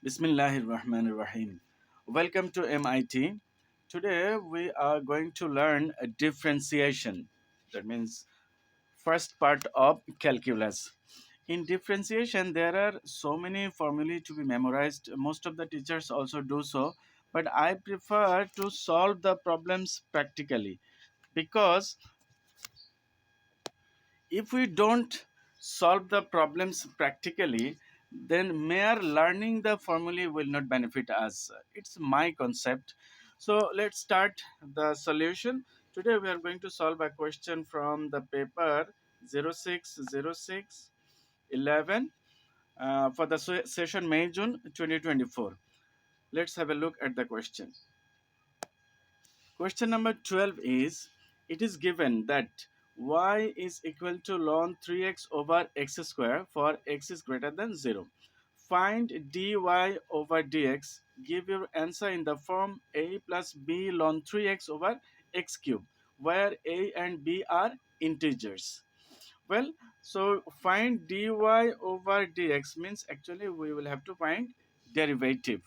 Bismillahirrahmanirrahim. Welcome to MIT. Today we are going to learn a differentiation. That means first part of calculus. In differentiation, there are so many formulae to be memorized. Most of the teachers also do so, but I prefer to solve the problems practically because if we don't solve the problems practically, then mere learning the formulae will not benefit us. It's my concept. So let's start the solution. Today we are going to solve a question from the paper 060611 for the session May June 2024. Let's have a look at the question. Question number 12 is, it is given that y is equal to ln 3x over x square for x is greater than 0. Find dy over dx. Give your answer in the form a plus b ln 3x over x cube, where a and b are integers. Well, so find dy over dx means actually we will have to find derivative.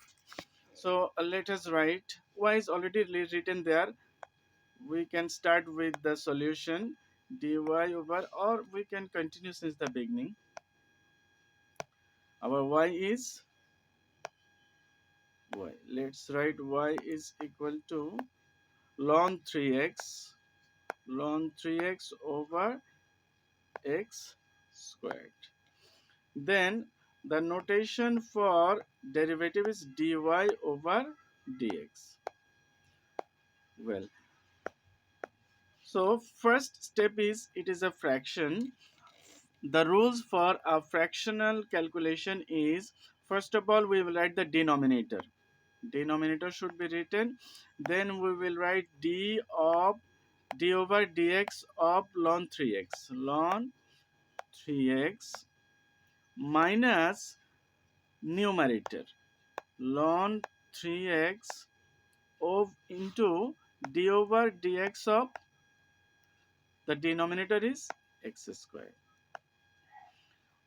So let us write, y is already written there. We can start with the solution dy over, or we can continue since the beginning. Our y is y. Let's write y is equal to ln 3x over x squared. Then the notation for derivative is dy over dx. Well, so first step is, it is a fraction. The rules for a fractional calculation is, first of all we will write the denominator should be written, then we will write d over dx of ln 3x minus numerator ln 3x of into d over dx of the denominator is x square,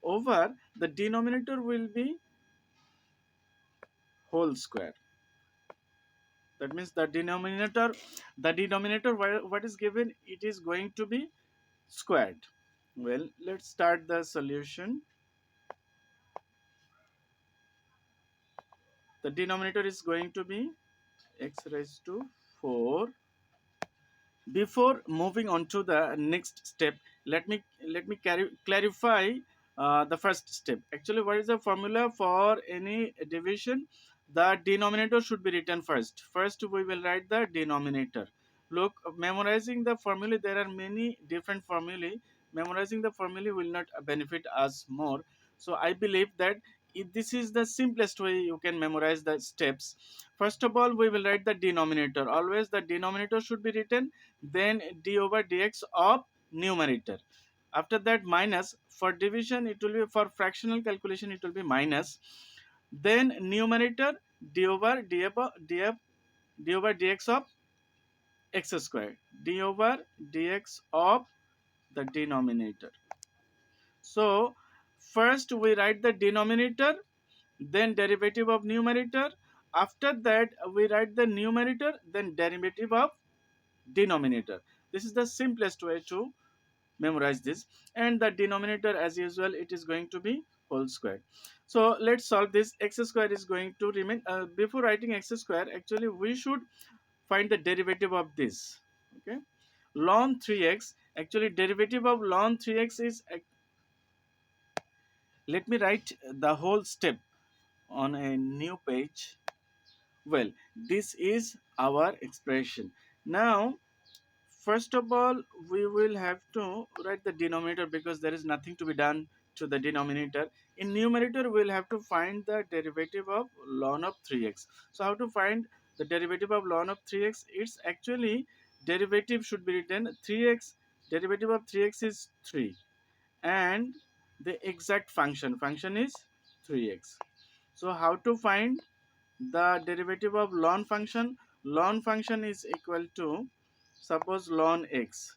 over the denominator will be whole square. That means the denominator what is given, it is going to be squared. Well, let's start the solution. The denominator is going to be x raised to 4. Before moving on to the next step, let me clarify the first step. Actually, what is the formula for any division? The denominator should be written first we will write the denominator. Look, memorizing the formula, there are many different formulae. Memorizing the formula will not benefit us more. So I believe that if this is the simplest way you can memorize the steps. First of all, we will write the denominator. Always the denominator should be written, then d over dx of numerator. After that, minus. For division it will be, for fractional calculation it will be minus, then numerator d over d over dx of x square, d over dx of the denominator. So first we write the denominator, then derivative of numerator. After that we write the numerator, then derivative of denominator. This is the simplest way to memorize this. And the denominator, as usual, it is going to be whole square. So let's solve this. X square is going to remain, before writing x square, actually we should find the derivative of this. Okay, ln 3x, actually derivative of ln 3x is, let me write the whole step on a new page. Well, this is our expression. Now first of all, we will have to write the denominator because there is nothing to be done to the denominator. In numerator, we'll have to find the derivative of ln of 3x. So how to find the derivative of ln of 3x? It's actually, derivative should be written 3x, derivative of 3x is 3, and the exact function is 3x. So how to find the derivative of ln function? Ln function is equal to, suppose ln x,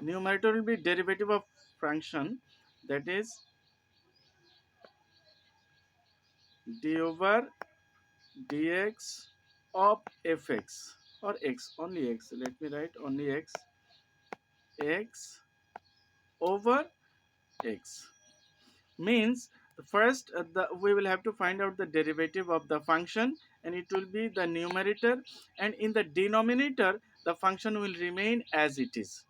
numerator will be derivative of function, that is d over dx of fx, or x, only x, let me write only x, x over x, means first we will have to find out the derivative of the function, and it will be the numerator, and in the denominator the function will remain as it is.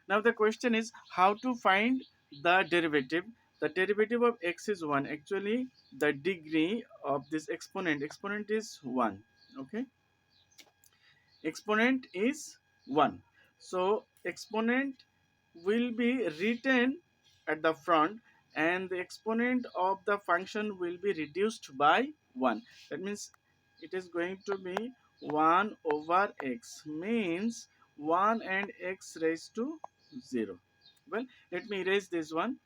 Now the question is how to find the derivative. The derivative of x is 1. Actually, the degree of this exponent is 1. Okay, exponent is 1. So exponent will be written at the front, and the exponent of the function will be reduced by 1. That means it is going to be 1 over x, means 1 and x raised to 0. Well, let me erase this one,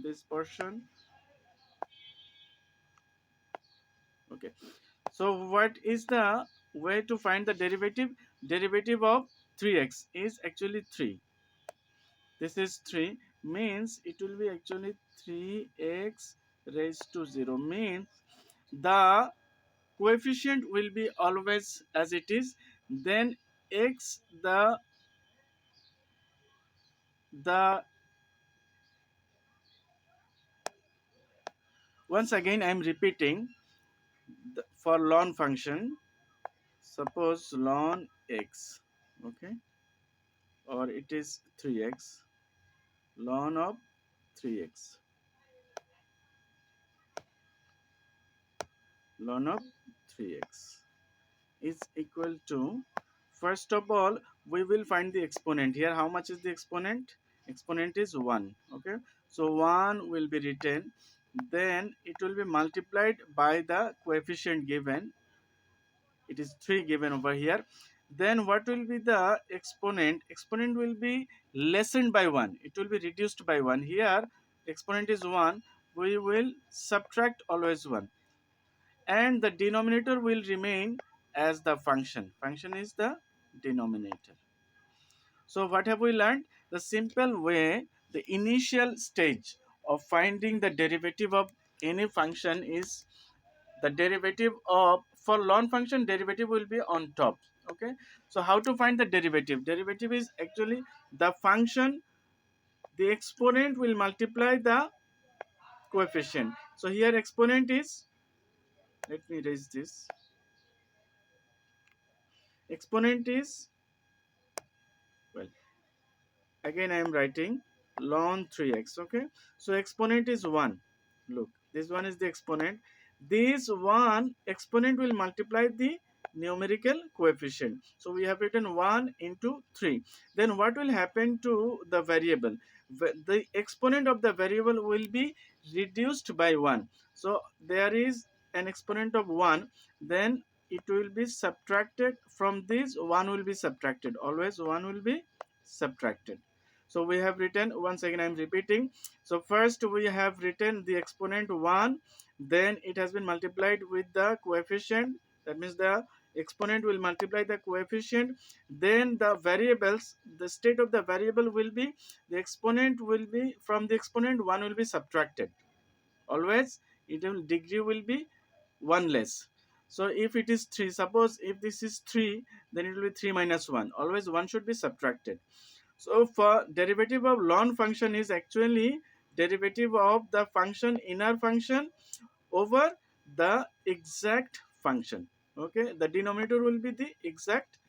this portion. Okay, so what is the way to find the derivative? Derivative of 3x is actually 3. This is 3, means it will be actually 3x raised to 0, means the coefficient will be always as it is. Then x, the once again I am repeating, for ln function, suppose ln x, okay, or it is 3x, ln of 3x, ln of 3x is equal to, first of all we will find the exponent here. How much is the exponent? Exponent is 1. Okay, so 1 will be written, then it will be multiplied by the coefficient given, it is 3 given over here. Then what will be the exponent? Exponent will be lessened by 1, it will be reduced by 1. Here exponent is 1, we will subtract always 1, and the denominator will remain as the function is the denominator. So what have we learned? The simple way, the initial stage of finding the derivative of any function is the derivative of, for ln function derivative will be on top. Okay, so how to find the derivative? Derivative is actually the function, the exponent will multiply the coefficient. So here exponent is, let me erase this, exponent is, well, again I am writing ln 3x. Okay, so exponent is 1. Look, this one is the exponent, this one exponent will multiply the numerical coefficient, so we have written 1 into 3. Then what will happen to the variable? The exponent of the variable will be reduced by 1. So there is an exponent of 1, then it will be subtracted from this, 1 will be subtracted, always 1 will be subtracted. So we have written, once again I am repeating, so first we have written the exponent 1, then it has been multiplied with the coefficient, that means the exponent will multiply the coefficient, then the variables, the state of the variable will be, the exponent will be, from the exponent 1 will be subtracted, always it will, degree will be 1 less. So if it is 3, suppose if this is 3, then it will be 3 minus 1, always 1 should be subtracted. So for derivative of ln function is actually derivative of the function, inner function over the exact function. Okay, the denominator will be the exact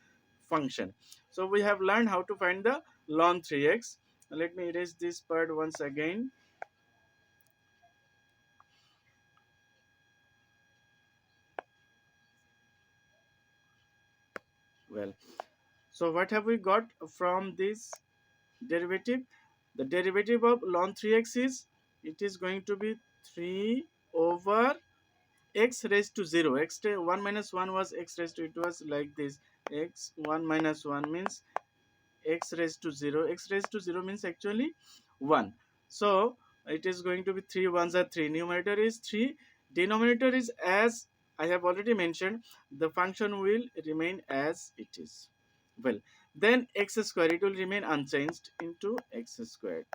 function. So we have learned how to find the ln 3x. Let me erase this part once again. Well, so what have we got from this derivative? The derivative of ln 3x is, it is going to be 3 over x raised to 0. 1 minus 1 was x raised to, it was like this, x 1 minus 1 means x raised to 0, x raised to 0 means actually 1. So it is going to be 3 ones are 3, numerator is 3, denominator is, as I have already mentioned, the function will remain as it is. Well, then x square, it will remain unchanged into x squared.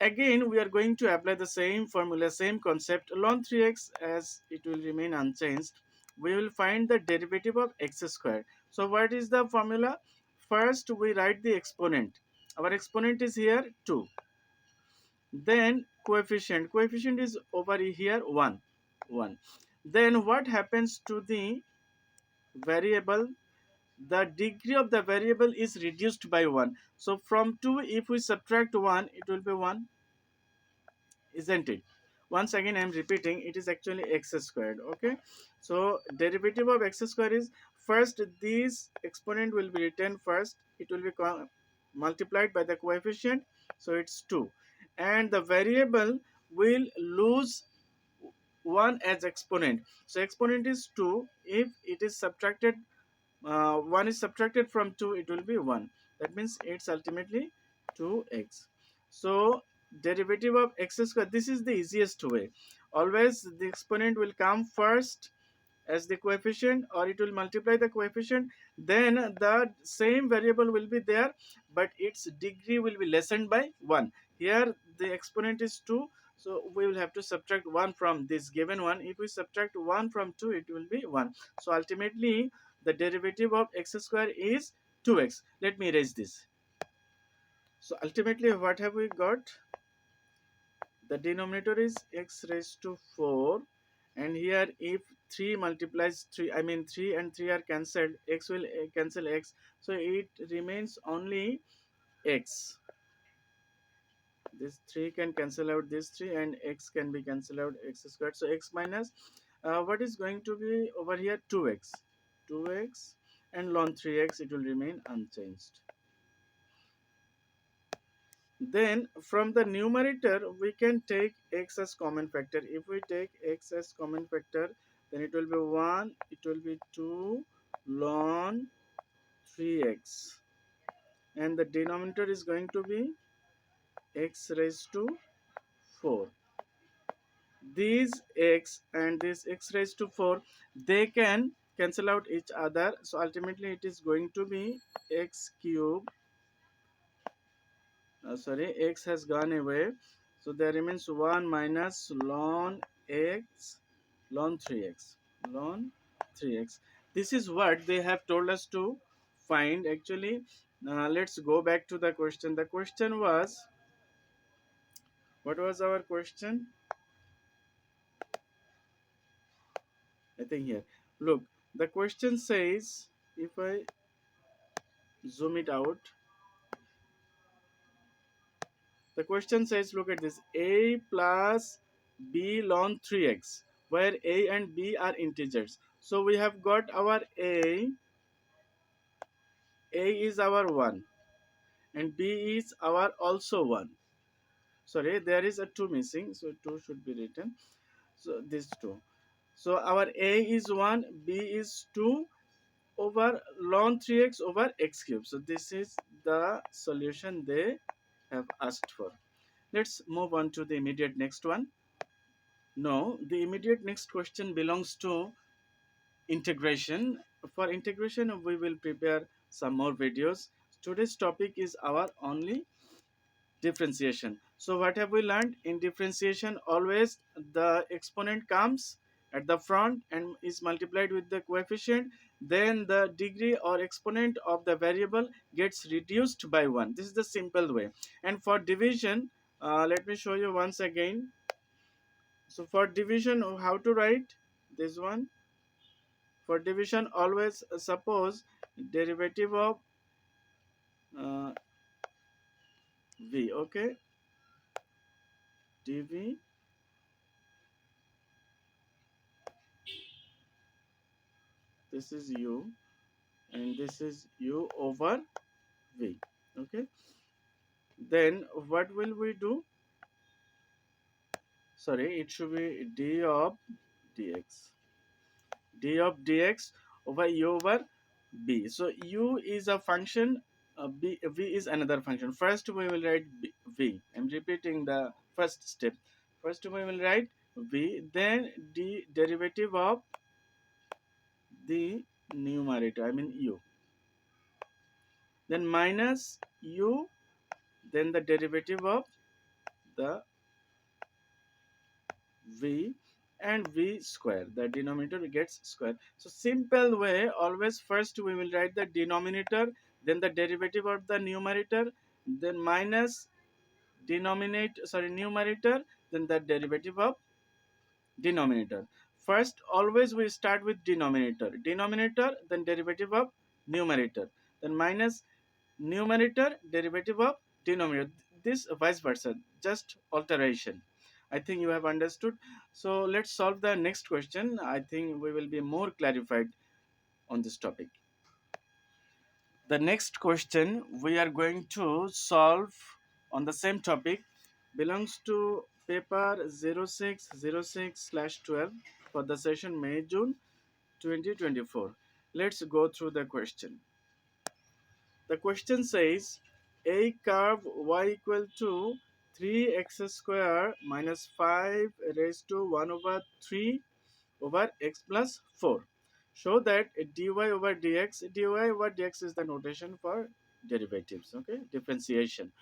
again we are going to apply the same formula, same concept. Ln 3x, as it will remain unchanged, we will find the derivative of x square. So what is the formula? First we write the exponent. Our exponent is here 2. Then coefficient is over here 1. 1. Then what happens to the variable? The degree of the variable is reduced by 1. So from 2, if we subtract 1, it will be 1, isn't it? Once again I am repeating, it is actually x squared. Okay, so derivative of x square is, first this exponent will be written first, it will be multiplied by the coefficient, so it's 2, and the variable will lose 1 as exponent. So exponent is 2, if it is subtracted, 1 is subtracted from 2, it will be 1. That means it's ultimately 2x. So derivative of x square, this is the easiest way. Always the exponent will come first as the coefficient, or it will multiply the coefficient, then the same variable will be there, but its degree will be lessened by 1. Here the exponent is 2, so we will have to subtract 1 from this given one. If we subtract 1 from 2, it will be 1. So ultimately the derivative of x square is 2x. Let me erase this. So ultimately what have we got? The denominator is x raised to 4, and here if 3 multiplies 3, I mean 3 and 3 are cancelled, x will cancel x, so it remains only x. This 3 can cancel out this 3, and x can be cancelled out, x squared. So x minus what is going to be over here? 2x. 2x, and ln 3x, it will remain unchanged. Then from the numerator we can take x as common factor. If we take x as common factor, then it will be 1, it will be 2 ln 3x, and the denominator is going to be x raised to 4. These x and this x raised to 4, they can cancel out each other, so ultimately it is going to be x cube, sorry, x has gone away, so there remains 1 minus ln x ln 3x, ln 3x. This is what they have told us to find actually. Let's go back to the question. The question was, what was our question? I think here, look, the question says, if I zoom it out, the question says, look at this, a plus b ln 3x, where a and b are integers. So we have got our a is our 1, and b is our also 1. Sorry, there is a 2 missing, so 2 should be written. So this 2. So our a is 1, b is 2 over ln 3x over x cube. So this is the solution they have asked for. Let's move on to the immediate next one. No, the immediate next question belongs to integration. For integration, we will prepare some more videos. Today's topic is our only differentiation. So what have we learned? In differentiation, always the exponent comes at the front and is multiplied with the coefficient, then the degree or exponent of the variable gets reduced by 1. This is the simple way. And for division, let me show you once again. So for division, how to write this one? For division, always suppose derivative of uh, v. Okay, dv, this is u, and this is u over v. Okay, then what will we do? Sorry, it should be d of dx, d of dx over u over b. So u is a function, v is another function. First we will write v. I'm repeating the first step. First we will write v, then the derivative of the numerator, I mean u, then minus u, then the derivative of the v, and v square, the denominator gets square. So simple way, always first we will write the denominator, then the derivative of the numerator, then minus denominator, sorry, numerator, then the derivative of denominator. First always we start with denominator, then derivative of numerator, then minus numerator, derivative of denominator, this vice versa, just alteration. I think you have understood. So let's solve the next question. I think we will be more clarified on this topic. The next question we are going to solve on the same topic belongs to paper 0606/12 for the session May June 2024. Let's go through the question. The question says a curve y equal to 3x square minus 5 raised to 1 over 3 over x plus 4. Show that dy over dx is the notation for derivatives, okay, differentiation.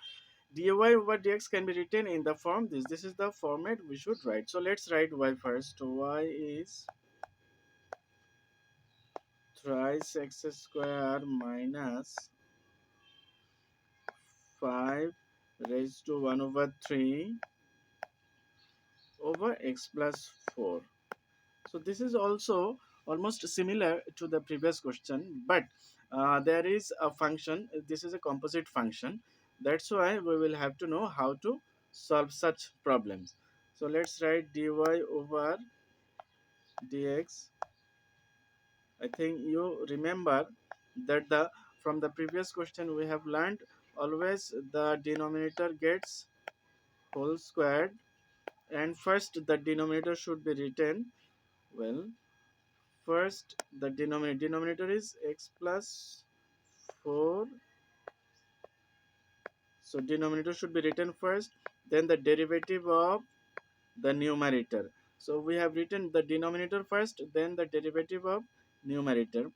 Dy over dx can be written in the form this is the format we should write. So let's write y first. Y is thrice x square minus 5 raised to 1 over 3 over x plus 4. So this is also almost similar to the previous question, but there is a function. This is a composite function. That's why we will have to know how to solve such problems. So let's write dy over dx. I think you remember that the from the previous question we have learned always the denominator gets whole squared, and first the denominator should be written, well, first the denominator is x plus 4, so denominator should be written first, then the derivative of the numerator. So we have written the denominator first, then the derivative of numerator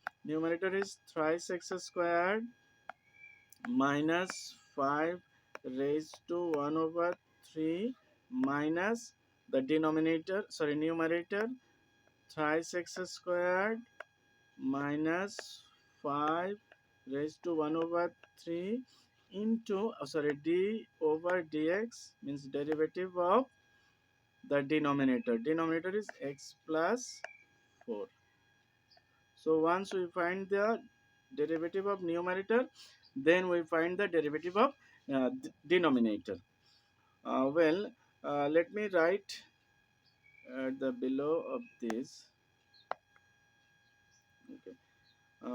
is thrice x squared minus 5 raised to 1 over 3 minus the denominator, sorry, numerator, thrice x squared minus 5 raised to 1 over 3 into sorry, d over dx means derivative of the denominator is x plus 4. So once we find the derivative of numerator, then we find the derivative of denominator. Well, let me write at the below of this. Okay.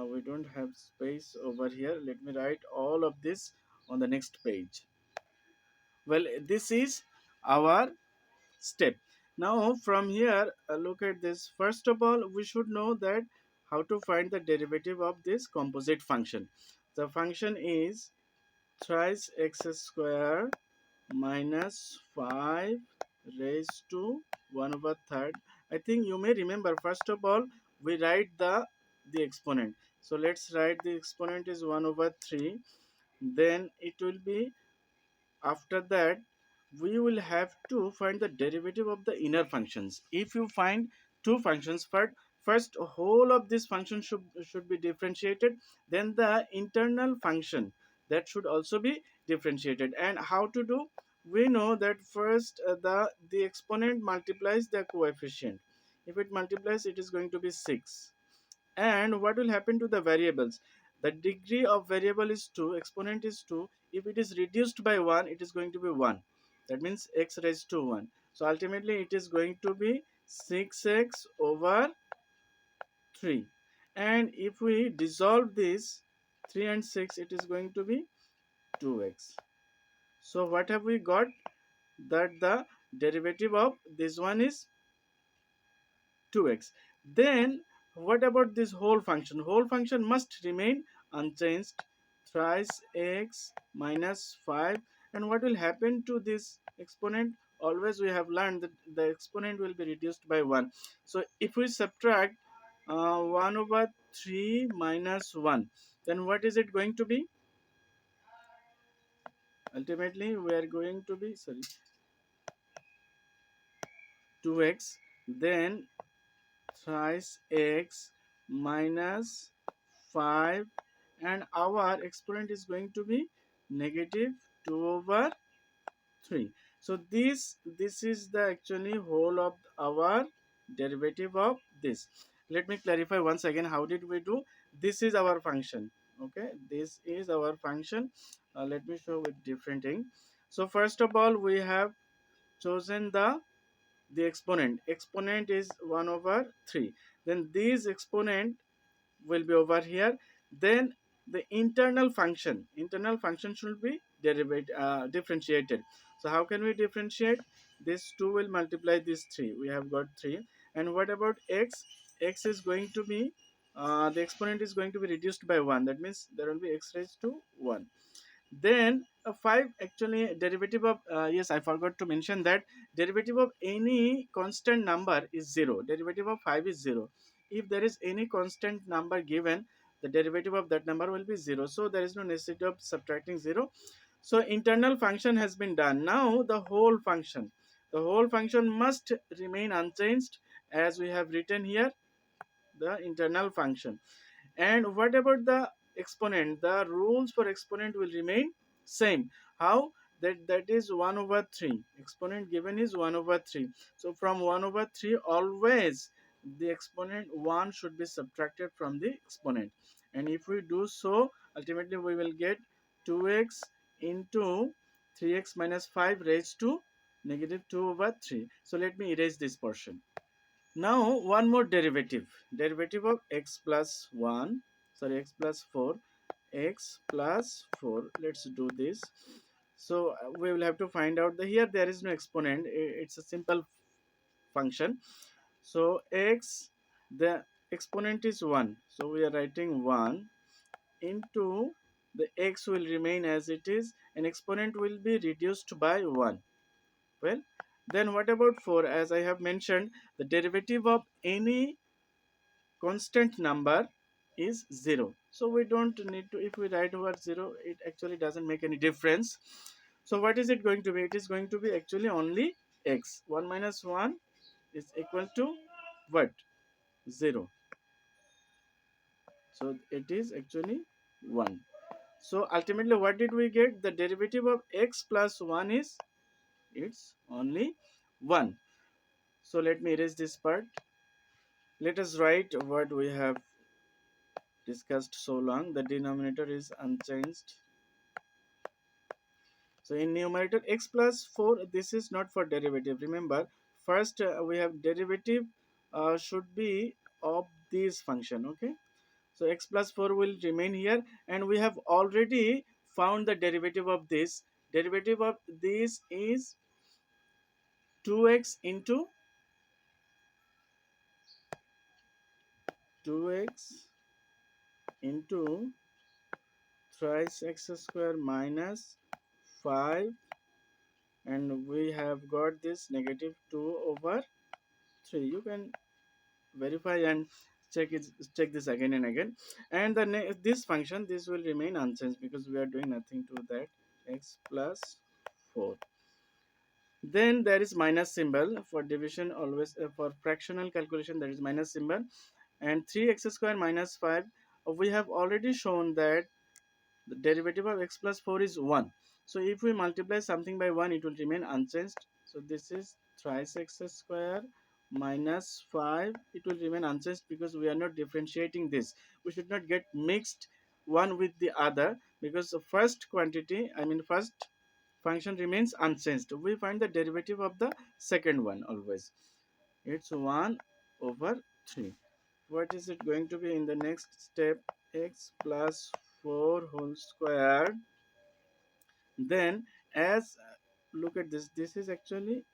We don't have space over here. Let me write all of this on the next page. Well, this is our step. Now from here, look at this. First of all, we should know that how to find the derivative of this composite function. The function is thrice x square minus 5 raised to 1 over third. I think you may remember, first of all we write the exponent. So let's write the exponent is 1 over 3, then it will be, after that we will have to find the derivative of the inner functions. If you find two functions, first whole of this function should be differentiated, then the internal function that should also be differentiated. And how to do, we know that first the exponent multiplies the coefficient. If it multiplies, it is going to be 6. And what will happen to the variables? The degree of variable is 2, exponent is 2. If it is reduced by 1, it is going to be 1. That means x raised to 1. So ultimately it is going to be 6x over 3. And if we dissolve this 3 and 6, it is going to be 2x. So what have we got? That the derivative of this one is 2x. Then what about this whole function? Whole function must remain unchanged, thrice x minus 5. And what will happen to this exponent? Always we have learned that the exponent will be reduced by 1. So if we subtract 1 over 3 minus 1, then what is it going to be? Ultimately we are going to be, sorry, 2x, then thrice x minus 5, and our exponent is going to be negative 2 over 3. So this is the actually whole of our derivative of this. Let me clarify once again, how did we do. This is our function. Okay, this is our function. Let me show with different thing. So first of all, we have chosen the exponent is 1 over 3. Then this exponent will be over here. Then the internal function should be differentiated. So how can we differentiate? This 2 will multiply this 3, we have got 3. And what about x? X is going to be the exponent is going to be reduced by 1, that means there will be x raised to 1. Then 5 actually derivative of yes, I forgot to mention that derivative of any constant number is 0. Derivative of 5 is 0. If there is any constant number given, the derivative of that number will be 0, so there is no necessity of subtracting 0. So internal function has been done. Now the whole function must remain unchanged, as we have written here, the internal function. And what about the exponent? The rules for exponent will remain same. How? That is 1 over 3. Exponent given is 1 over 3. So from 1 over 3, always the exponent 1 should be subtracted from the exponent. And if we do so, ultimately we will get 2x into 3x minus 5 raised to negative 2 over 3. So let me erase this portion. Now one more derivative of x plus 1, sorry, x plus 4, x plus 4. Let's do this. So we will have to find out the, here there is no exponent, it's a simple function. So x, the exponent is 1, so we are writing 1 into the x will remain as it is, and exponent will be reduced by 1. Well, then what about 4? As I have mentioned, the derivative of any constant number is 0, so we don't need to, if we write over 0, it actually doesn't make any difference. So what is it going to be? It is going to be actually only x. 1 minus 1 is equal to what? 0. So it is actually 1. So ultimately what did we get? The derivative of x plus 1 is, it's only 1. So let me erase this part. Let us write what we have discussed so long. The denominator is unchanged. So in numerator x plus 4, this is not for derivative. Remember, first we have derivative should be of this function. Okay, so x plus 4 will remain here, and we have already found the derivative of this. Derivative of this is 2x into 2x into thrice x square minus 5, and we have got this negative 2 over 3. You can verify and check this again and again. And this function, this will remain unchanged because we are doing nothing to that. X plus 4. Then there is minus symbol for division, always for fractional calculation there is minus symbol. And 3x square minus 5, we have already shown that the derivative of x plus 4 is 1. So if we multiply something by 1, it will remain unchanged. So this is thrice x square minus 5. It will remain unchanged because we are not differentiating this. We should not get mixed one with the other, because the first quantity, I mean first function remains unchanged. We find the derivative of the second one always. It's 1 over 3. What is it going to be in the next step? X plus 4 whole square. Then as look at this, this is actually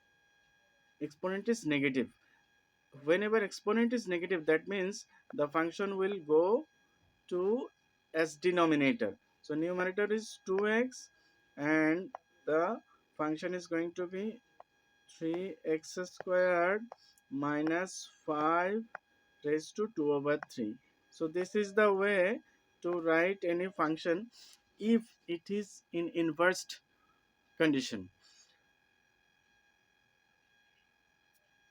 exponent is negative. Whenever exponent is negative, that means the function will go to as denominator. So numerator is 2x, and the function is going to be 3x squared minus 5 raised to 2 over 3. So this is the way to write any function if it is in inverse condition.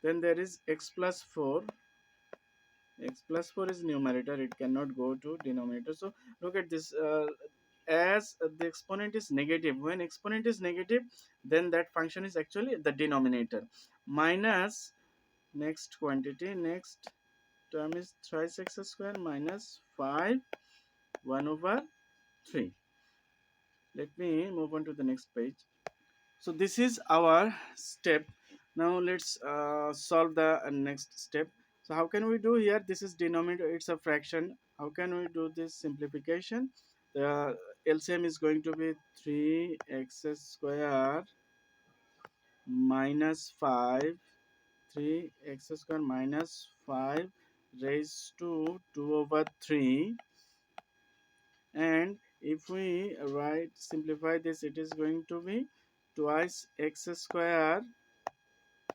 Then there is x plus 4. X plus 4 is numerator, it cannot go to denominator. So look at this, as the exponent is negative, when exponent is negative, then that function is actually the denominator. Minus next quantity, next term is thrice x square minus 5 1 over 3. Let me move on to the next page. So this is our step. Now let's solve the next step. So how can we do here? This is denominator, it's a fraction. How can we do this simplification? The LCM is going to be 3x square minus 5, 3x square minus 5 raised to 2 over 3. And if we write simplify this, it is going to be twice x square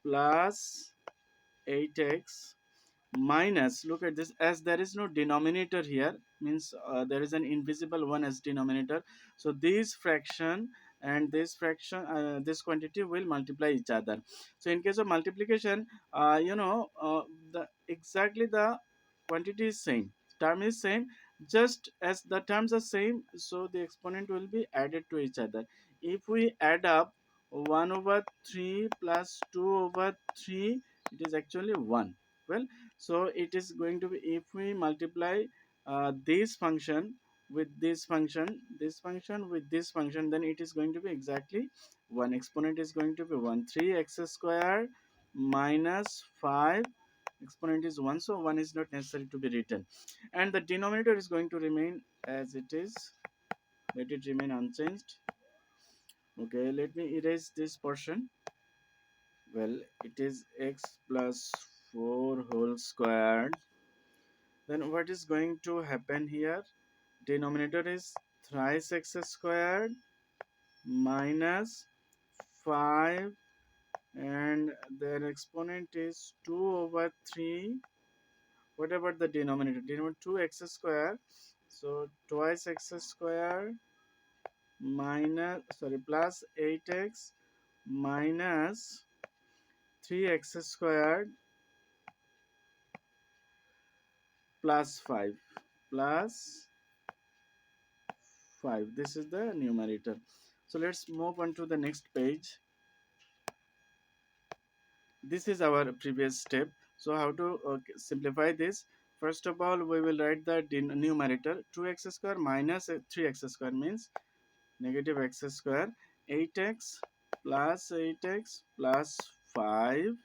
plus 8x minus, look at this, as there is no denominator here, means there is an invisible one as denominator. So this fraction and this fraction, this quantity will multiply each other. So in case of multiplication, the exactly the quantity is same, term is same, just as the terms are same, so the exponent will be added to each other. If we add up 1 over 3 plus 2 over 3, it is actually 1. Well, so it is going to be, if we multiply this function with this function, this function with this function, then it is going to be exactly 1. Exponent is going to be 1. 3x square minus 5, exponent is 1, so 1 is not necessary to be written, and the denominator is going to remain as it is. Let it remain unchanged. Okay, let me erase this portion. Well, it is x plus 4 whole squared. Then what is going to happen here? Denominator is thrice x squared minus 5, and their exponent is 2 over 3. What about the denominator? Denominator 2x square. So twice x square minus, sorry, plus 8x minus 3x squared plus 5 plus 5. This is the numerator. So let's move on to the next page. This is our previous step. So how to simplify this? First of all, we will write the numerator. 2x square minus 3x square means negative x square. 8x plus 8x plus 5.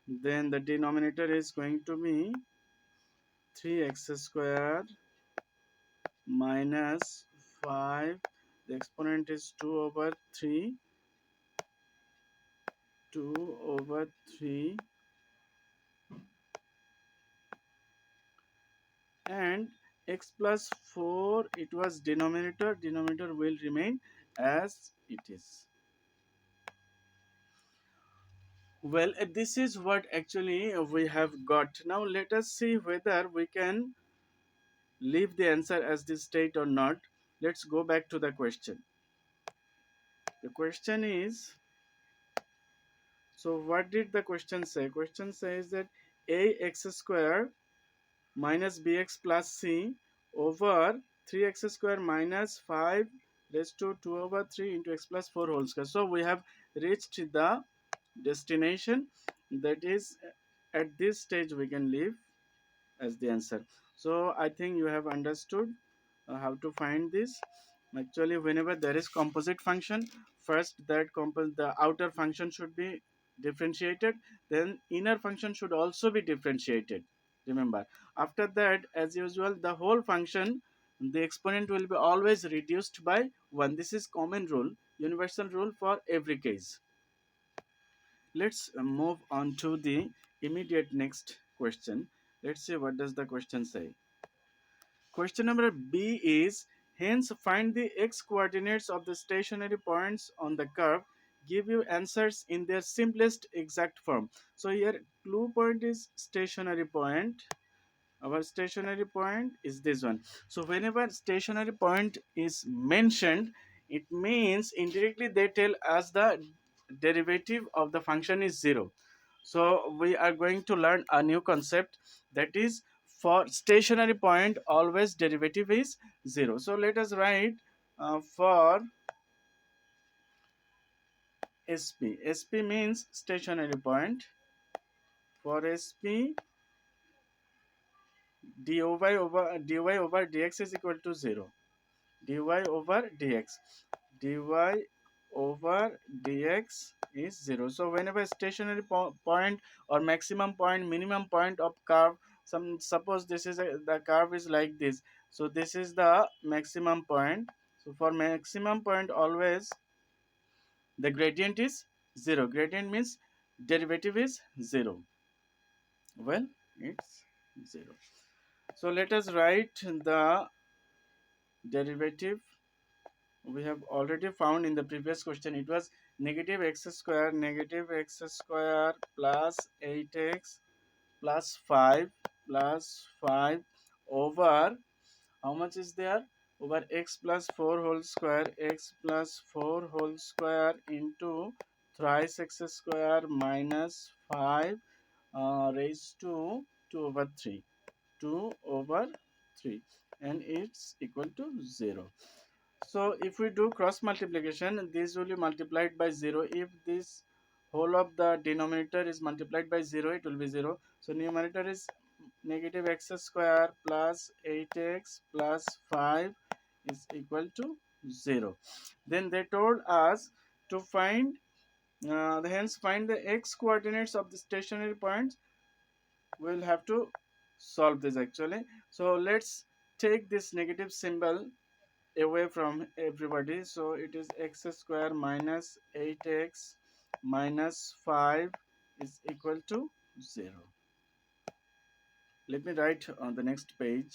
Then the denominator is going to be 3x square minus 5. The exponent is 2 over 3. 2 over 3, and x plus 4, it was denominator, denominator will remain as it is. Well, this is what actually we have got. Now let us see whether we can leave the answer as this state or not. Let's go back to the question. The question is, so what did the question say? Question says that ax square minus bx plus c over 3x square minus 5 raised to 2 over 3 into x plus 4 whole square. So we have reached the destination, that is, at this stage we can leave as the answer. So I think you have understood how to find this. Actually, whenever there is composite function, first that the outer function should be differentiated, then inner function should also be differentiated. Remember, after that, as usual, the whole function, the exponent will be always reduced by 1. This is common rule, universal rule for every case. Let's move on to the immediate next question. Let's see what does the question say. Question number B is, hence find the x coordinates of the stationary points on the curve. Give you answers in their simplest exact form. So here clue point is stationary point. Our stationary point is this one. So whenever stationary point is mentioned, it means indirectly they tell us the derivative of the function is 0. So we are going to learn a new concept, that is, for stationary point always derivative is 0. So let us write for SP means stationary point. For SP, dy over dx is equal to 0. dy over dx, dy over dx is 0. So whenever stationary point or maximum point, minimum point of curve, suppose this is the curve is like this, so this is the maximum point. So for maximum point always the gradient is 0. Gradient means derivative is 0. Well, it's 0. So let us write the derivative. We have already found in the previous question, it was negative x square plus 8x plus 5 plus 5 over, how much is there, over x plus 4 whole square, x plus 4 whole square into thrice x square minus 5 raised to 2 over 3, 2 over 3, and it's equal to 0. So if we do cross multiplication, this will be multiplied by 0. If this whole of the denominator is multiplied by 0, it will be 0. So numerator is negative x square plus 8x plus 5 is equal to 0. Then they told us to find, hence find the x coordinates of the stationary points. We'll have to solve this actually. So let's take this negative symbol away from everybody. So it is x square minus 8x minus 5 is equal to 0. Let me write on the next page.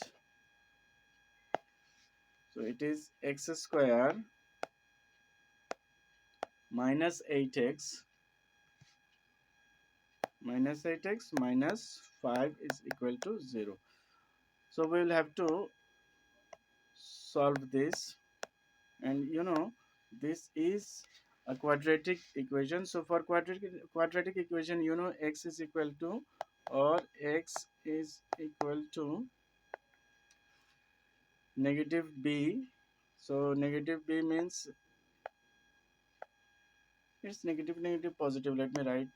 So it is x square minus 8x minus 5 is equal to 0. So we will have to solve this, and this is a quadratic equation. So for quadratic equation, x is equal to, or x is equal to negative b. So negative b means it's negative positive. Let me write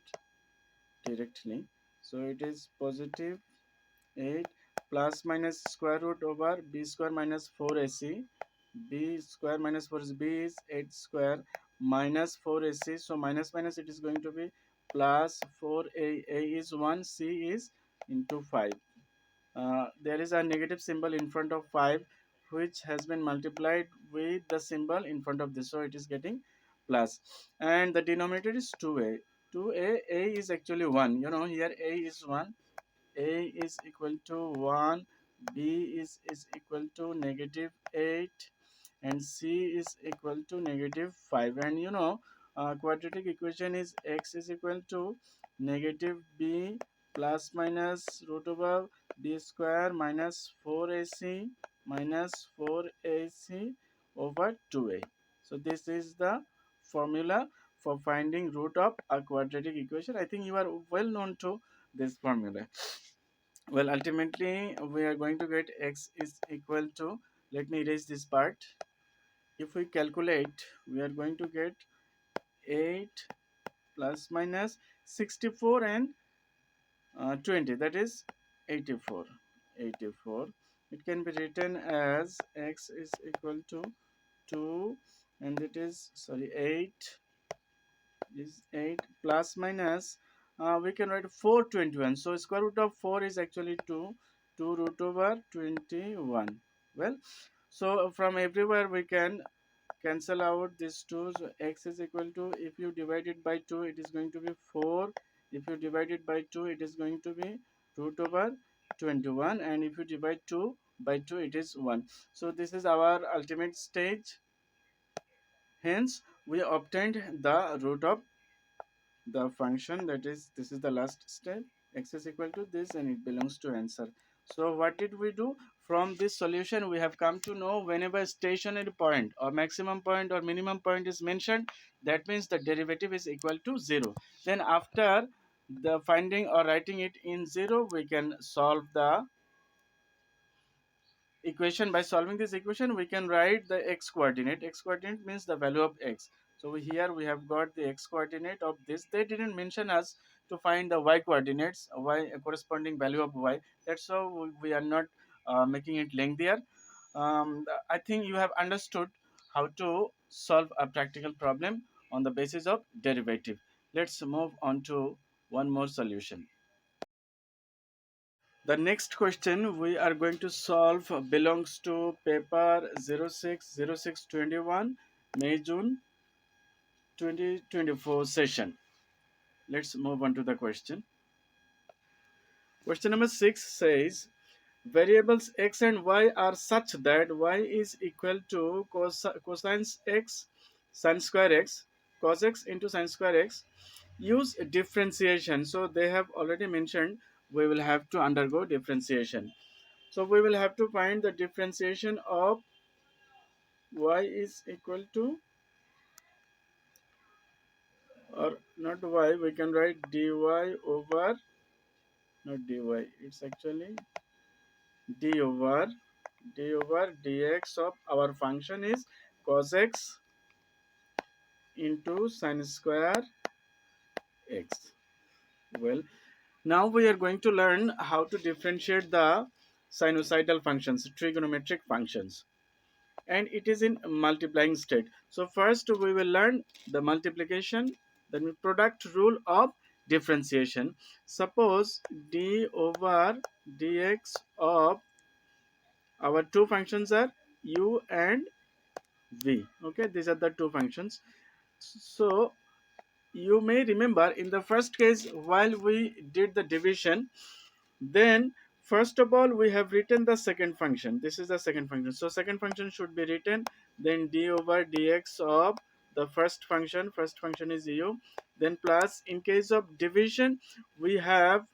directly. So it is positive 8 plus minus square root over b square minus 4ac. B square minus 4 is b is 8 square minus 4ac. So minus minus it is going to be plus 4a is 1, c is into 5. There is a negative symbol in front of 5 which has been multiplied with the symbol in front of this, so it is getting plus, and the denominator is 2a. 2a, a is actually 1, here a is 1, a is equal to 1, b is equal to negative 8, and c is equal to negative 5. And quadratic equation is x is equal to negative b plus minus root over b square minus 4ac minus 4ac over 2a. So this is the formula for finding root of a quadratic equation. I think you are well known to this formula. Well, ultimately we are going to get x is equal to, let me erase this part. If we calculate, we are going to get 8 plus minus 64 and 20, that is 84. 84, it can be written as x is equal to 2, and it is, sorry, 8 is 8 plus minus, we can write 421. So square root of 4 is actually 2, 2 root over 21. Well, so from everywhere we can cancel out these two. So x is equal to, if you divide it by 2, it is going to be 4. If you divide it by 2, it is going to be root over 21, and if you divide 2 by 2, it is 1. So this is our ultimate stage. Hence we obtained the root of the function, that is, this is the last step. X is equal to this, and it belongs to answer. So what did we do? From this solution we have come to know, whenever stationary point or maximum point or minimum point is mentioned, that means the derivative is equal to 0. Then after the finding or writing it in 0, we can solve the equation. By solving this equation, we can write the x coordinate. X coordinate means the value of x. So here we have got the x coordinate of this. They didn't mention us to find the y coordinates, y corresponding value of y. That's how we are not making it lengthier. I think you have understood how to solve a practical problem on the basis of derivative. Let's move on to one more solution. The next question we are going to solve belongs to paper 060621 May June 2024 session. Let's move on to the question. Question number 6 says variables x and y are such that y is equal to cosine x sin square x cos x into sin square x. Use differentiation. So they have already mentioned we will have to undergo differentiation. So we will have to find the differentiation of y is equal to, or not y, we can write dy over, not dy, it's actually d over dx of our function is cos x into sin square x. Well, now we are going to learn how to differentiate the sinusoidal functions, trigonometric functions, and it is in multiplying state. So first we will learn the multiplication, then we product rule of differentiation. Suppose d over dx of our two functions are u and v. Okay, these are the two functions. So you may remember in the first case while we did the division, then first of all we have written the second function. This is the second function, so second function should be written, then d over dx of the first function is u, then plus, in case of division we have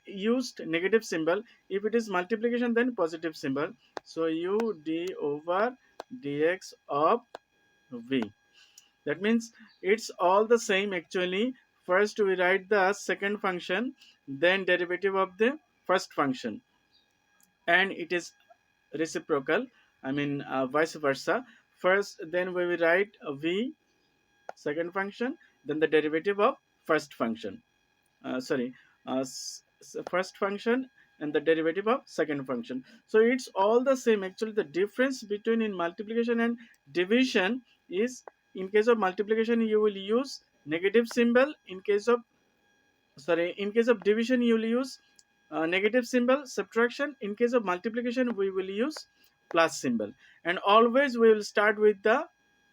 used negative symbol. If it is multiplication, then positive symbol. So u d over dx of v, that means it's all the same actually. First we write the second function, then derivative of the first function, and it is reciprocal, I mean vice versa. First, then we will write v second function, then the derivative of first function, sorry, first function and the derivative of second function. So it's all the same actually. The difference between in multiplication and division is, in case of multiplication you will use negative symbol, in case of, sorry, in case of division you will use negative symbol, subtraction. In case of multiplication we will use plus symbol, and always we will start with the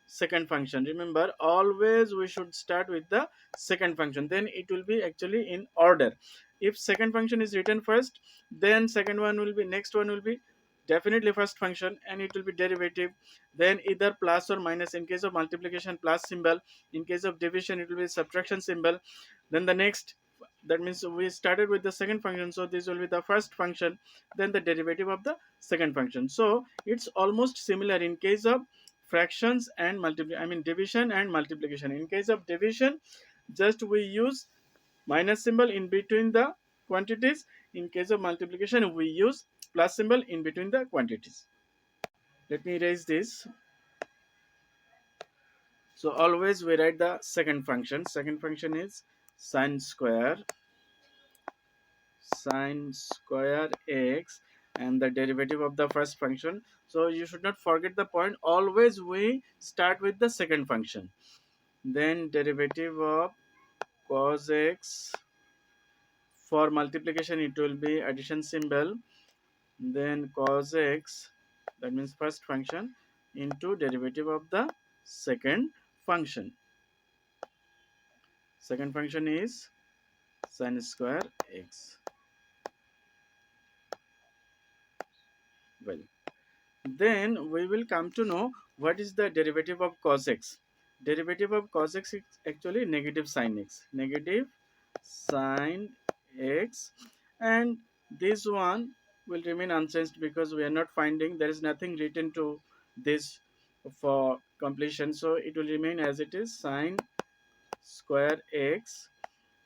second function. Remember, always we should start with the second function, then it will be actually in order. If second function is written first, then second one will be, next one will be definitely first function, and it will be derivative, then either plus or minus. In case of multiplication, plus symbol, in case of division it will be subtraction symbol. Then the next, that means we started with the second function, so this will be the first function, then the derivative of the second function. So it's almost similar in case of fractions and multiplication, I mean division and multiplication. In case of division, just we use minus symbol in between the quantities. In case of multiplication, we use plus symbol in between the quantities. Let me erase this. So always we write the second function. Second function is sine square x, and the derivative of the first function. So you should not forget the point, always we start with the second function, then derivative of cos x. For multiplication it will be addition symbol, then cos x, that means first function, into derivative of the second function. Second function is sin square x. Well, then we will come to know what is the derivative of cos x. Derivative of cos x is actually negative sin x. Negative sin x, and this one will remain unchanged because we are not finding, there is nothing written to this for completion, so it will remain as it is, sin square x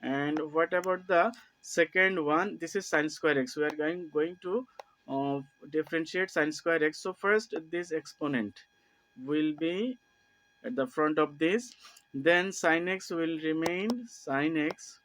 And what about the second one? This is sine square x. We are going to uh, differentiate sine square x. So first this exponent will be at the front of this, then sine x will remain sine x.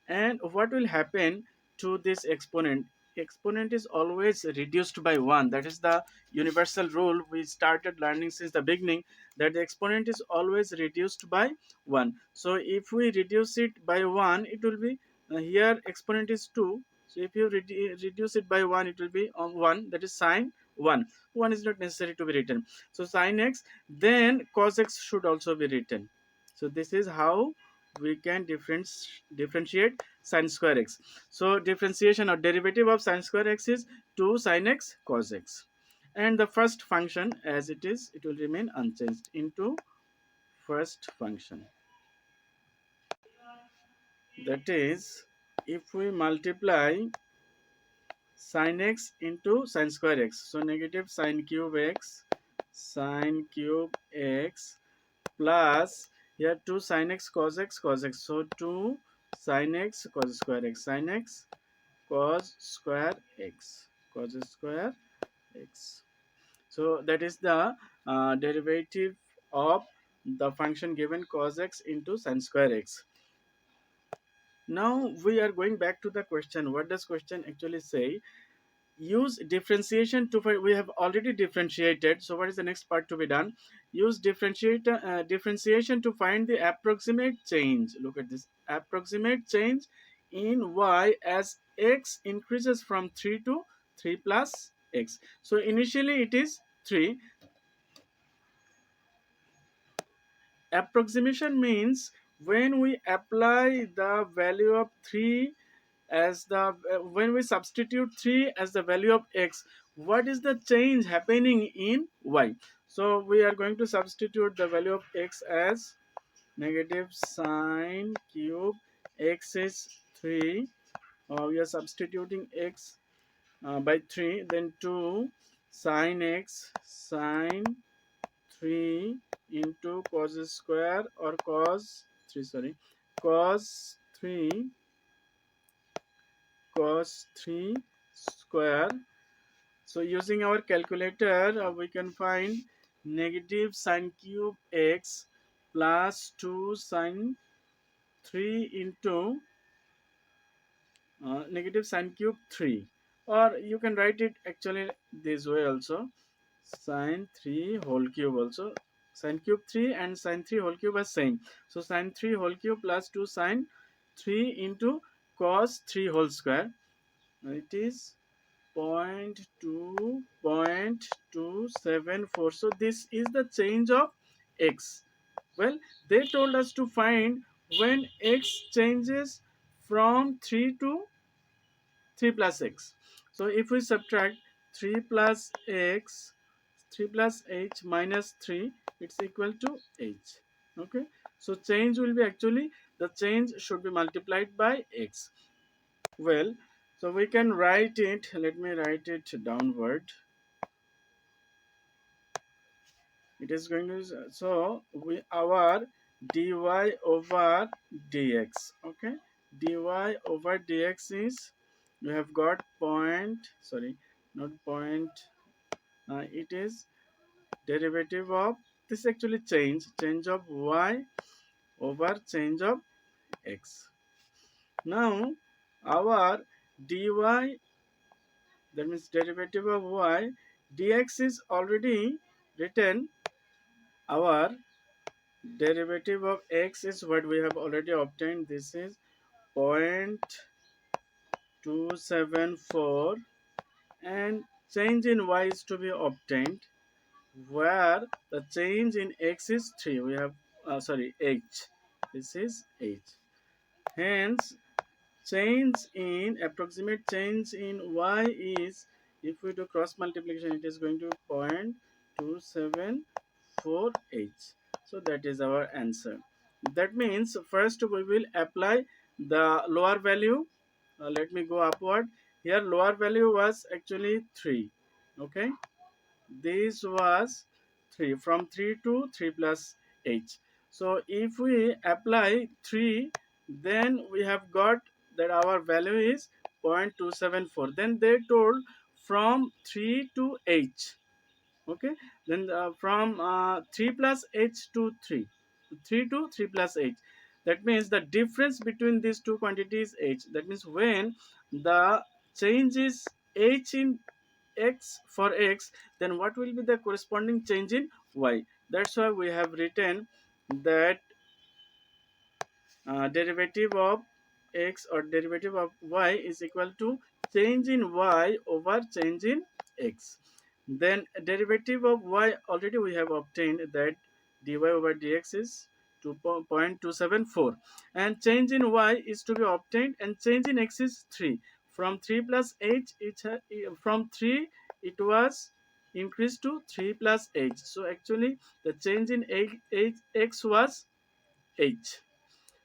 And what will happen to this exponent? Exponent is always reduced by 1. That is the universal rule we started learning since the beginning, that the exponent is always reduced by 1. So if we reduce it by 1, it will be here exponent is 2. So if you reduce it by 1, it will be on 1, that is sine 1. 1 is not necessary to be written. So sine x, then cos x should also be written. So this is how we can differentiate sine square x. So differentiation or derivative of sine square x is 2 sine x cos x. And the first function as it is, it will remain unchanged into first function. That is, if we multiply sine x into sine square x, so negative sine cube x, sine cube x plus here 2 sin x cos x cos x. So 2 sin x cos square x, sin x cos square x, cos square x. So that is the derivative of the function given cos x into sin square x. Now we are going back to the question. What does question actually say? Use differentiation to find. We have already differentiated, so what is the next part to be done? Use differentiation to find the approximate change. Look at this, approximate change in y as x increases from 3 to 3 plus x. So initially it is 3. Approximation means when we apply the value of 3 as the when we substitute 3 as the value of x, what is the change happening in y? So we are going to substitute the value of x as negative sine cube x is 3. We are substituting x by 3, then 2 sine x sine 3 into cos square or cos 3, sorry, cos 3 cos 3 square. So using our calculator, we can find negative sine cube x plus 2 sine 3 into negative sine cube 3, or you can write it actually this way also, sine 3 whole cube also. Sine cube 3 and sine 3 whole cube are same. So sine 3 whole cube plus 2 sine 3 into cos 3 whole square. It is 0.274. So this is the change of x. Well, they told us to find when x changes from 3 to 3 plus x. So if we subtract 3 plus x, 3 plus h minus 3, it's equal to h. Okay, so change will be actually, the change should be multiplied by x. Well, so we can write it, let me write it downward. It is going to, so we, our dy over dx, okay, dy over dx is, we have got point, sorry, not point, it is derivative of this, actually change of y over change of x. Now our dy, that means derivative of y, dx is already written. Our derivative of x is what we have already obtained. This is 0.274, and change in y is to be obtained, where the change in x is 3. We have sorry, h, this is h. Hence change in, approximate change in y is, if we do cross multiplication, it is going to be 0.274h. So that is our answer. That means first we will apply the lower value. Let me go upward. Here lower value was actually 3. Okay, this was 3, from 3 to 3 plus h. So if we apply 3, then we have got that our value is 0.274. Then they told from 3 to h. Okay, then from 3 plus h to 3, 3 to 3 plus h, that means the difference between these two quantities h. That means when the change is h in x for x, then what will be the corresponding change in y? That's why we have written that derivative of x or derivative of y is equal to change in y over change in x. Then derivative of y, already we have obtained that dy over dx is 2.274, and change in y is to be obtained, and change in x is 3. From 3 plus h, from 3 it was increased to 3 plus h. So actually the change in x was h.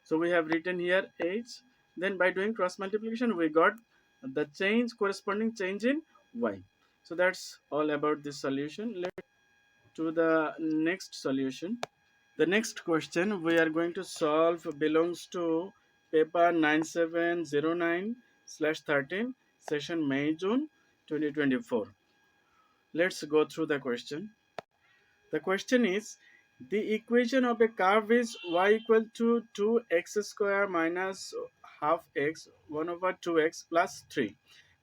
So we have written here h. Then by doing cross multiplication, we got the change, corresponding change in y. So that's all about this solution. Let's to the next solution. The next question we are going to solve belongs to paper 9709 slash 13, session May June 2024. Let's go through the question. The question is, the equation of a curve is y equal to 2x square minus half x 1 over 2x plus 3.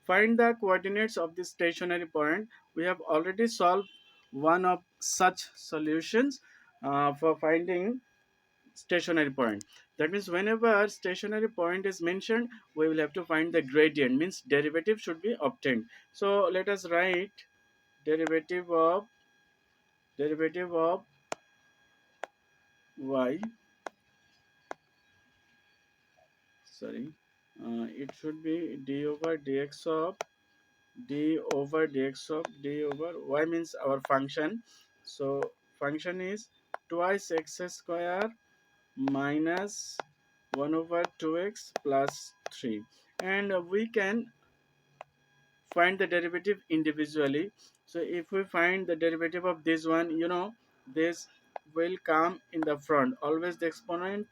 Find the coordinates of the stationary point. We have already solved one of such solutions for finding stationary point. That means whenever stationary point is mentioned, we will have to find the gradient, means derivative should be obtained. So let us write derivative of derivative of y, sorry, it should be d over dx of d over y, means our function. So function is twice x square minus 1 over 2x plus 3, and we can find the derivative individually. So if we find the derivative of this one, this will come in the front. Always the exponent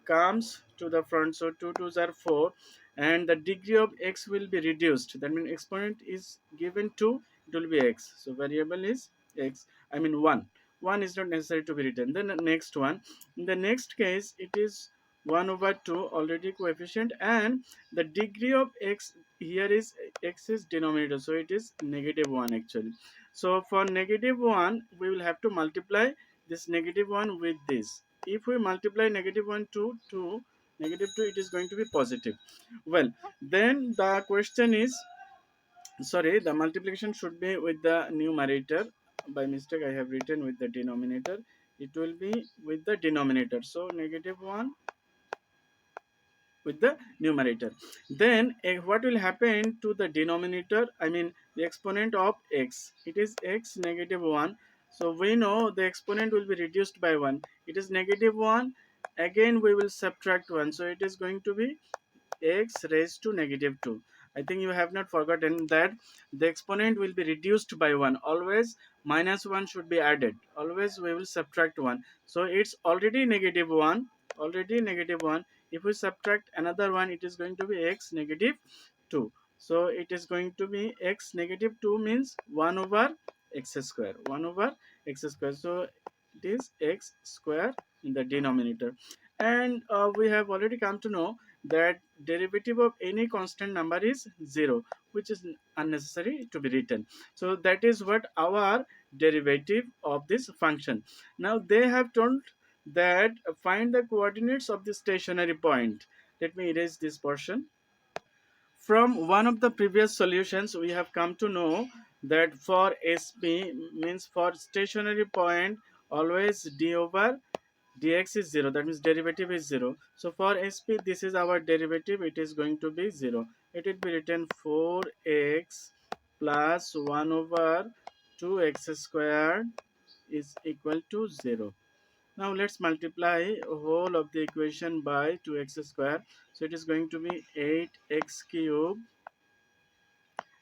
comes to the front. So 2 2s are 4, and the degree of x will be reduced. That means exponent is given to, it will be x. So variable is x. I mean 1. 1 is not necessary to be written. Then the next one. In the next case, it is 1 over 2 already coefficient, and the degree of x here is x is denominator, so it is -1 actually. So for -1, we will have to multiply this -1 with this. If we multiply -1 to -2, it is going to be positive. Well, then the question is, sorry, the multiplication should be with the numerator. By mistake I have written with the denominator. It will be with the denominator. So -1 with the numerator. Then what will happen to the denominator, I mean the exponent of x? It is x -1. So we know the exponent will be reduced by 1. It is -1. Again we will subtract 1. So it is going to be x raised to -2. I think you have not forgotten that the exponent will be reduced by 1. Always -1 should be added. Always we will subtract 1. So it's already -1. Already -1. If we subtract another one, it is going to be x -2. So it is going to be x -2 means 1 over x square. 1 over x square. So it is x square in the denominator. And we have already come to know that derivative of any constant number is 0, which is unnecessary to be written. So that is what our derivative of this function. Now they have told that find the coordinates of the stationary point. Let me erase this portion. From one of the previous solutions, we have come to know that for SP, means for stationary point, always d over dx is 0. That means derivative is 0. So for SP, this is our derivative. It is going to be 0. It will be written 4x plus 1 over 2x squared is equal to 0. Now let's multiply whole of the equation by 2x square. So it is going to be 8x cube,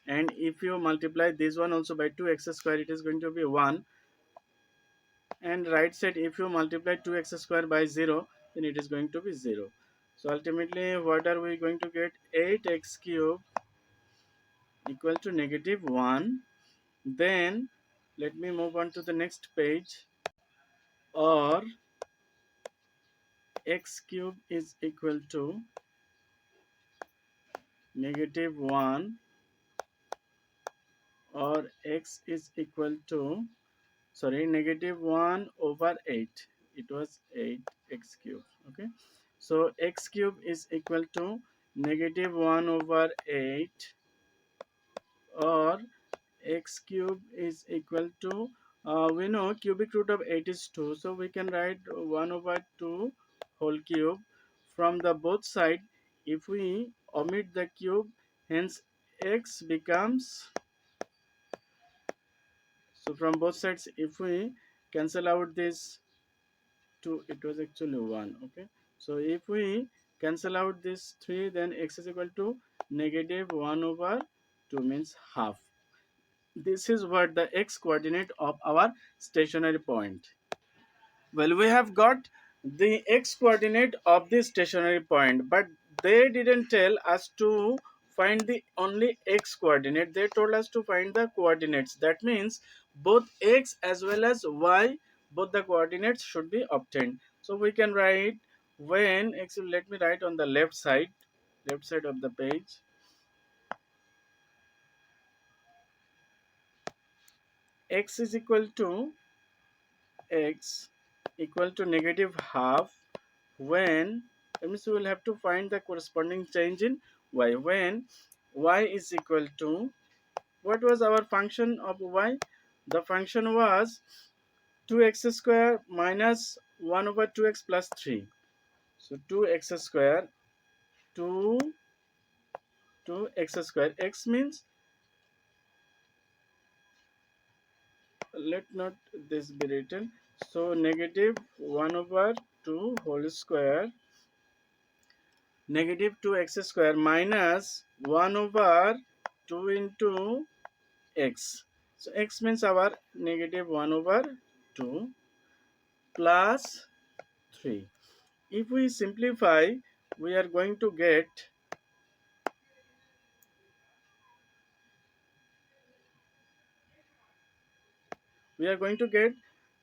and if you multiply this one also by 2x square, it is going to be 1. And right side, if you multiply 2x square by 0, then it is going to be 0. So ultimately, what are we going to get? 8x cube equal to negative 1. Then let me move on to the next page. Or x cube is equal to negative 1, or x is equal to, sorry, negative 1 over 8. It was 8x cube. Okay, so x cube is equal to negative 1 over 8, or x cube is equal to, we know cubic root of 8 is 2, so we can write 1 over 2 whole cube. From the both side, if we omit the cube, hence x becomes, so from both sides if we cancel out this 2, it was actually 1. Okay, so if we cancel out this 3, then x is equal to negative 1 over 2, means half. This is what the x coordinate of our stationary point. Well, we have got the x coordinate of the stationary point, but they didn't tell us to find the only x coordinate. They told us to find the coordinates. That means both x as well as y, both the coordinates should be obtained. So we can write, when x, let me write on the left side of the page. X is equal to, x equal to negative half, when, that means we will have to find the corresponding change in y. When y is equal to, what was our function of y? The function was 2x square minus 1 over 2x plus 3. So 2x square, 2 2x square, x means, let not this be written, so negative 1 over 2 whole square, negative 2x square minus 1 over 2 into x. So x means our negative 1 over 2 plus 3. If we simplify, we are going to get,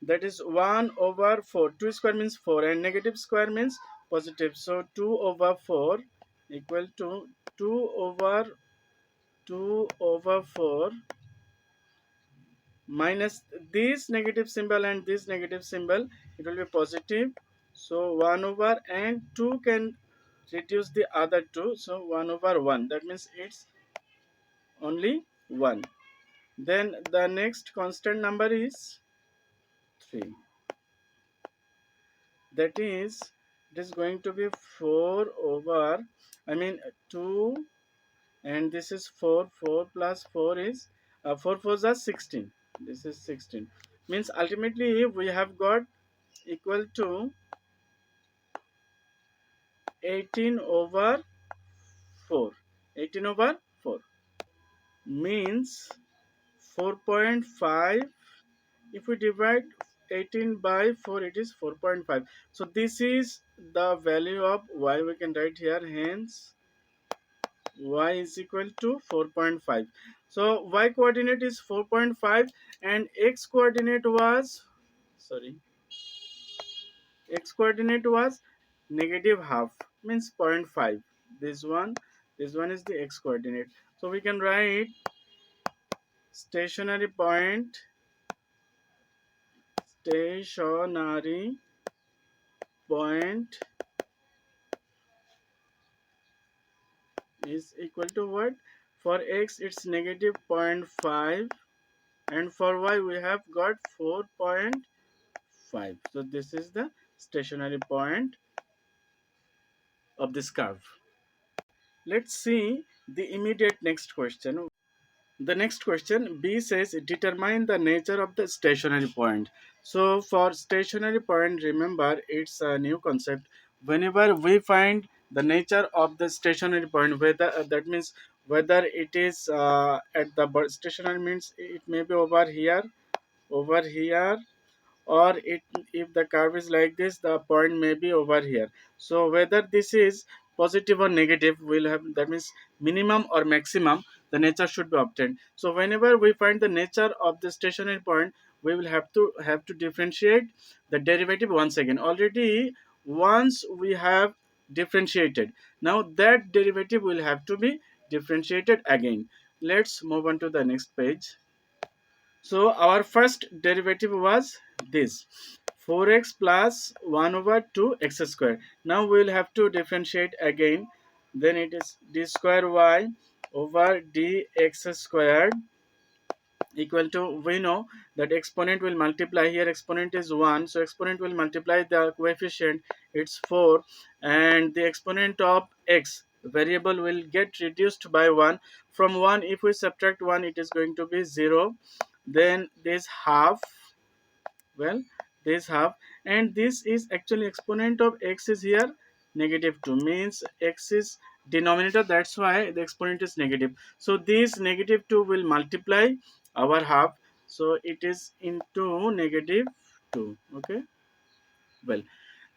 that is 1 over 4. 2 square means 4 and negative square means positive. So 2 over 4 equal to 2 over 4 minus this negative symbol and this negative symbol, it will be positive. So 1 over, and 2 can reduce the other 2, so 1 over 1, that means it's only 1. Then the next constant number is 3, that is, it is going to be 4 over, I mean 2, and this is 4. 4 plus 4 is 4 4s are 16. This is 16, means ultimately we have got equal to 18 over 4. 18 over 4 means 4.5. If we divide 18 by 4, it is 4.5. So this is the value of y. We can write here, hence y is equal to 4.5. So y coordinate is 4.5 and x coordinate was, sorry, x coordinate was negative half, means zero point 0.5. This one is the x coordinate. So we can write stationary point, stationary point is equal to what? For x it's negative 0.5 and for y we have got 4.5. So this is the stationary point of this curve. Let's see the immediate next question. The next question, B says determine the nature of the stationary point. So for stationary point, remember it's a new concept. Whenever we find the nature of the stationary point, whether that means whether it is at the stationary, means it may be over here, or if the curve is like this, the point may be over here. So whether this is positive or negative, we'll have, that means minimum or maximum, the nature should be obtained. So whenever we find the nature of the stationary point, we will have to differentiate the derivative once again. Already once we have differentiated, now that derivative will have to be differentiated again. Let's move on to the next page. So our first derivative was this, 4x plus 1 over 2x square. Now we will have to differentiate again. Then it is d square y over dx squared equal to, we know that exponent will multiply, here exponent is 1, so exponent will multiply the coefficient, it's 4, and the exponent of x variable will get reduced by 1. From 1, if we subtract 1, it is going to be 0. Then this half, well, this half, and this is actually exponent of x is here negative 2, means x is denominator, that's why the exponent is negative. So this negative 2 will multiply our half, so it is into negative 2. Okay, well,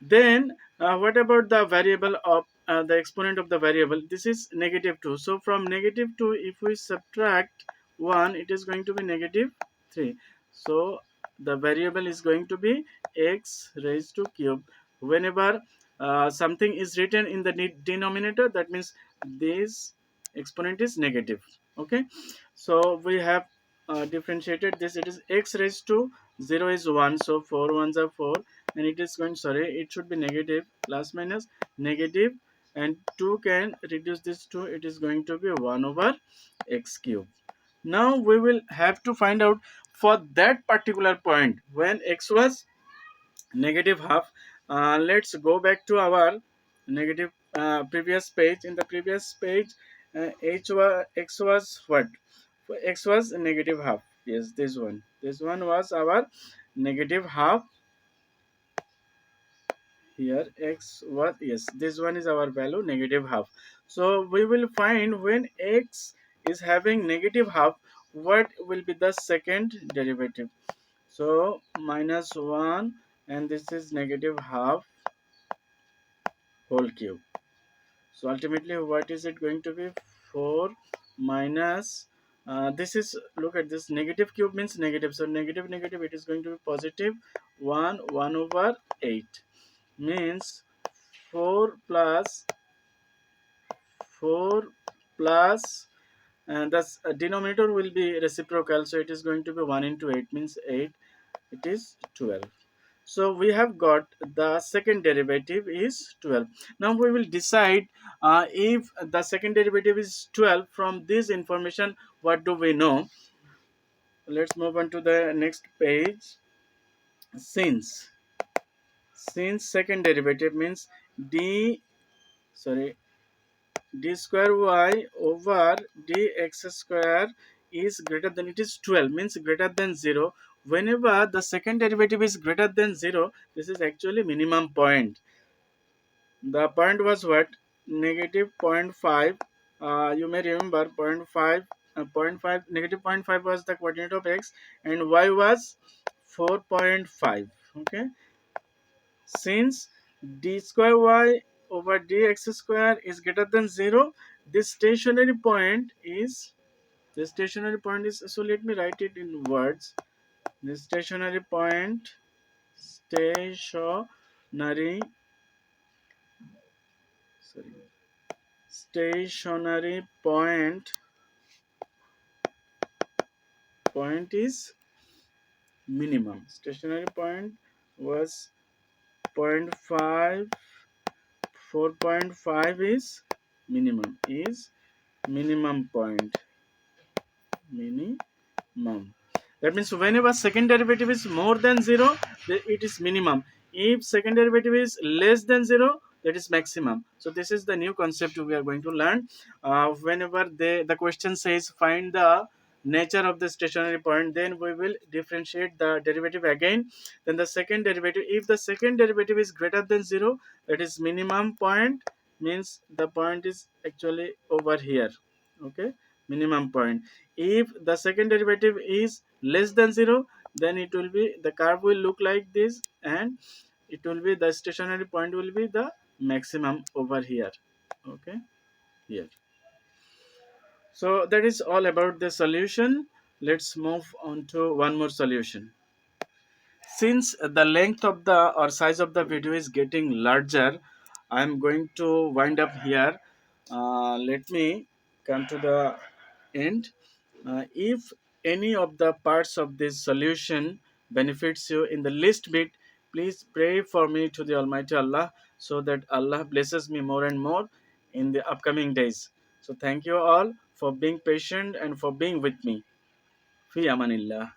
then what about the variable of the exponent of the variable? This is negative 2. So from negative 2, if we subtract 1, it is going to be negative 3. So the variable is going to be x raised to cube. Whenever something is written in the denominator, that means this exponent is negative. Okay, so we have differentiated this. It is x raised to 0 is 1, so 4 ones are 4, and it is going, sorry, it should be negative, plus minus negative, and 2 can reduce this to, it is going to be 1 over x cube. Now we will have to find out for that particular point when x was negative half. Let's go back to our negative previous page. In the previous page, x was what? X was negative half. Yes, this one was our negative half. Here x was, yes, this one is our value negative half. So we will find when x is having negative half, what will be the second derivative. So minus 1, and this is negative half whole cube. So ultimately what is it going to be? 4 minus this is, look at this, negative cube means negative, so negative negative, it is going to be positive 1 over 8, means 4 plus 4 plus, and thus denominator will be reciprocal, so it is going to be 1 into 8, means 8, it is 12. So we have got the second derivative is 12. Now we will decide if the second derivative is 12. From this information, what do we know? Let's move on to the next page. Since second derivative means d, sorry, d square y over dx square is greater than, it is 12, means greater than 0. Whenever the second derivative is greater than 0, this is actually minimum point. The point was what? Negative zero point 0.5. You may remember zero point 0.5, negative zero point 0.5 was the coordinate of x, and y was 4.5. Okay, since d square y over dx square is greater than 0, this stationary point is, so let me write it in words. This stationary sorry stationary point is minimum. Stationary point was zero point 0.5. 4.5 is minimum point, minimum. That means whenever second derivative is more than 0, it is minimum. If second derivative is less than 0, that is maximum. So this is the new concept we are going to learn. Whenever the question says find the nature of the stationary point, then we will differentiate the derivative again. Then the second derivative, if the second derivative is greater than 0, that is minimum point, means the point is actually over here. Okay, minimum point. If the second derivative is less than 0, then it will be the curve will look like this, and it will be the stationary point will be the maximum over here. Okay, here. So that is all about the solution. Let's move on to one more solution. Since the length of the or size of the video is getting larger, I'm going to wind up here. Let me come to the end. If any of the parts of this solution benefits you in the least bit, please pray for me to the Almighty Allah, so that Allah blesses me more and more in the upcoming days. So thank you all for being patient and for being with me. Fi amanillah.